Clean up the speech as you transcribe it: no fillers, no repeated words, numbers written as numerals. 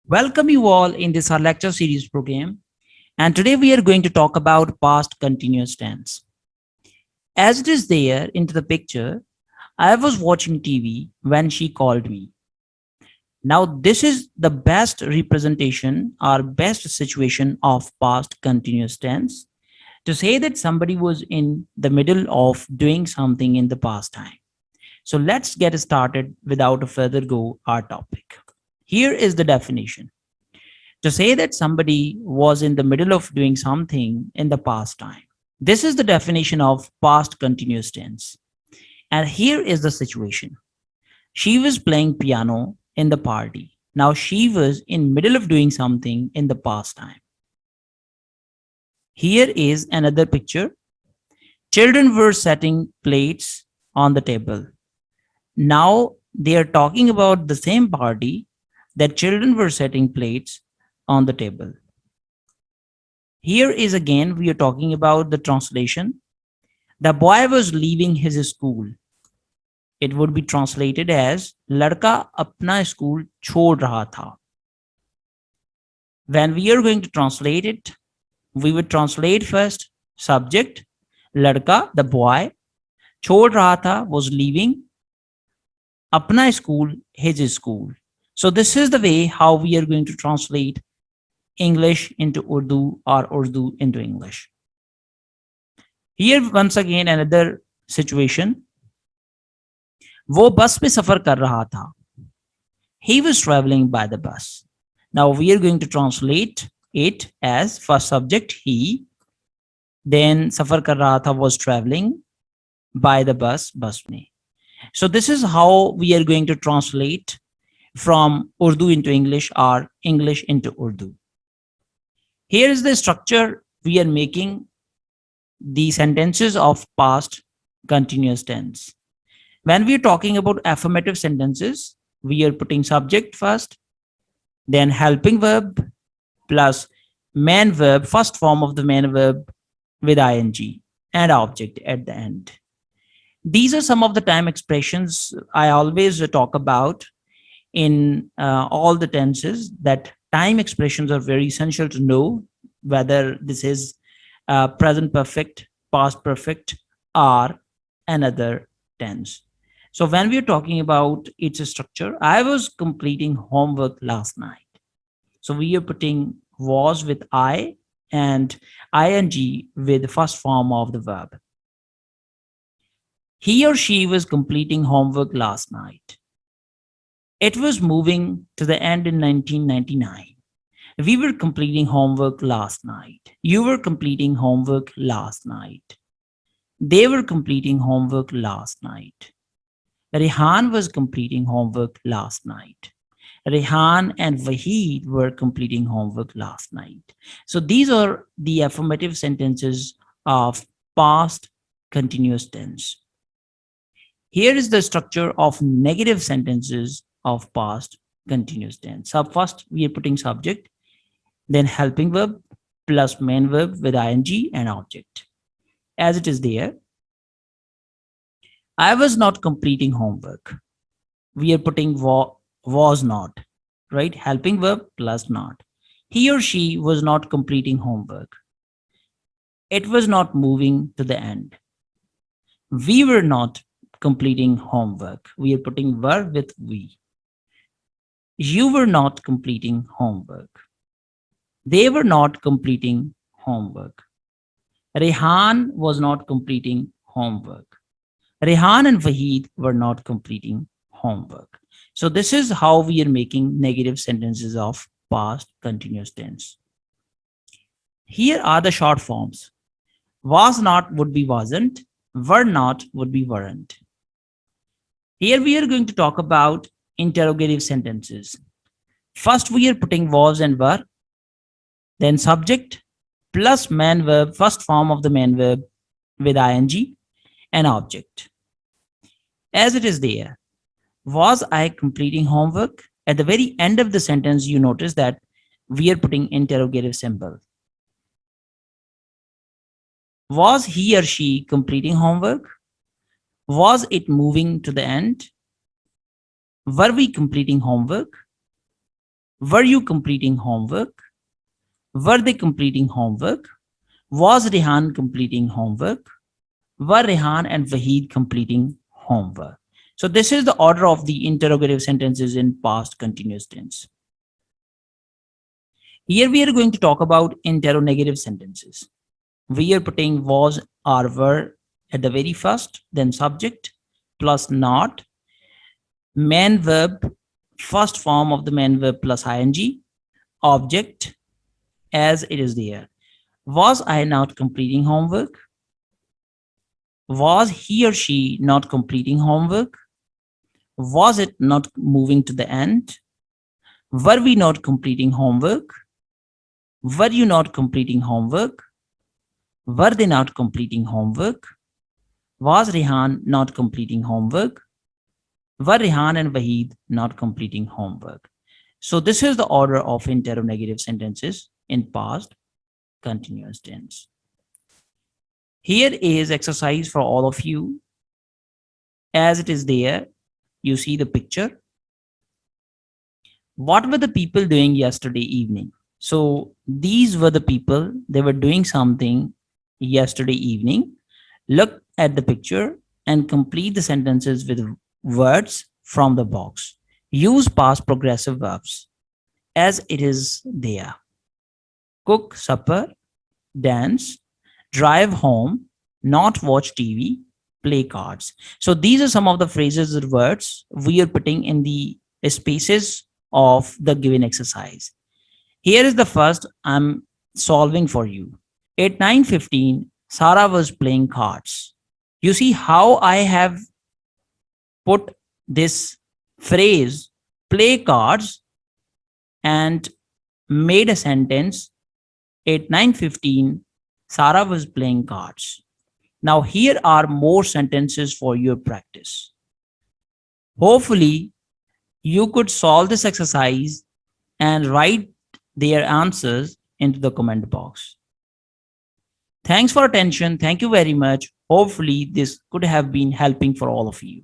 Welcome you all in this our lecture series program. And today we are going to talk about past continuous tense. As it is there into the picture, I was watching TV when she called me. Now, this is the best representation or best situation of past continuous tense to say that somebody was in the middle of doing something in the past time. So let's get started without a further go our topic. Here is the definition. To say that somebody was in the middle of doing something in the past time. This is the definition of past continuous tense. And here is the situation. She was playing piano in the party. Now she was in middle of doing something in the past time. Here is another picture. Children were setting plates on the table. Now they are talking about the same party that children were setting plates on the table. Here is again, we are talking about the translation. The boy was leaving his school. It would be translated as लड़का अपना school छोड़ रहा था. When we are going to translate it, we would translate first subject, लड़का, the boy, छोड़ रहा था was leaving, अपना school, his school. So this is the way how we are going to translate English into Urdu or Urdu into English. Here once again another situation. वो बस में सफर कर रहा था. He was traveling by the bus. Now we are going to translate it as first subject he, then सफर कर रहा था was traveling by the bus में. So this is how we are going to translate from Urdu into English or English into Urdu. Here is the structure we are making the sentences of past continuous tense. When we are talking about affirmative sentences, we are putting subject first, then helping verb plus main verb, first form of the main verb with ing and object at the end. These are some of the time expressions I always talk about in all the tenses, that time expressions are very essential to know whether this is present perfect, past perfect, or another tense. So when we are talking about its structure, I was completing homework last night. So we are putting was with I and ing with the first form of the verb. He or she was completing homework last night. It was moving to the end in 1999. We were completing homework last night. You were completing homework last night. They were completing homework last night. Rehan was completing homework last night. Rehan and Wahid were completing homework last night. So these are the affirmative sentences of past continuous tense. Here is the structure of negative sentences of past continuous tense. So first we are putting subject, then helping verb plus main verb with ing and object. As it is there, I was not completing homework. We are putting was not, right? Helping verb plus not. He or she was not completing homework. It was not moving to the end. We were not completing homework. We are putting verb with we. You were not completing homework. They were not completing homework. Rehan was not completing homework. Rehan and Wahid were not completing homework. So this is how we are making negative sentences of past continuous tense. Here are the short forms. Was not would be wasn't. Were not would be weren't. Here we are going to talk about interrogative sentences. First we are putting was and were, then subject plus main verb, first form of the main verb with ing and object. As it is there, was I completing homework? At the very end of the sentence, you notice that we are putting interrogative symbol. Was he or she completing homework? Was it moving to the end? Were we completing homework? Were you completing homework? Were they completing homework? Was Rehan completing homework? Were Rehan and Wahid completing homework? So this is the order of the interrogative sentences in past continuous tense. Here we are going to talk about interrogative sentences. We are putting was or were at the very first, then subject plus not, main verb, first form of the main verb plus ing, object as it is there. Was I not completing homework? Was he or she not completing homework? Was it not moving to the end? Were we not completing homework? Were you not completing homework? Were they not completing homework? Was Rehan not completing homework? Were Rehan and Wahid not completing homework? So this is the order of interrogative sentences in past continuous tense. Here is exercise for all of you. As it is there, you see the picture. What were the people doing yesterday evening? So these were the people, they were doing something yesterday evening. Look at the picture and complete the sentences with words from the box. Use past progressive verbs as it is there. Cook supper, dance, drive home, not watch TV, play cards. So these are some of the phrases or words we are putting in the spaces of the given exercise. Here is the first I'm solving for you. At 9:15, Sarah was playing cards. You see how I have put this phrase play cards and made a sentence. At 9:15, Sarah was playing cards. Now here are more sentences for your practice. Hopefully you could solve this exercise and write their answers into the comment box. Thanks for attention. Thank you very much. Hopefully this could have been helping for all of you.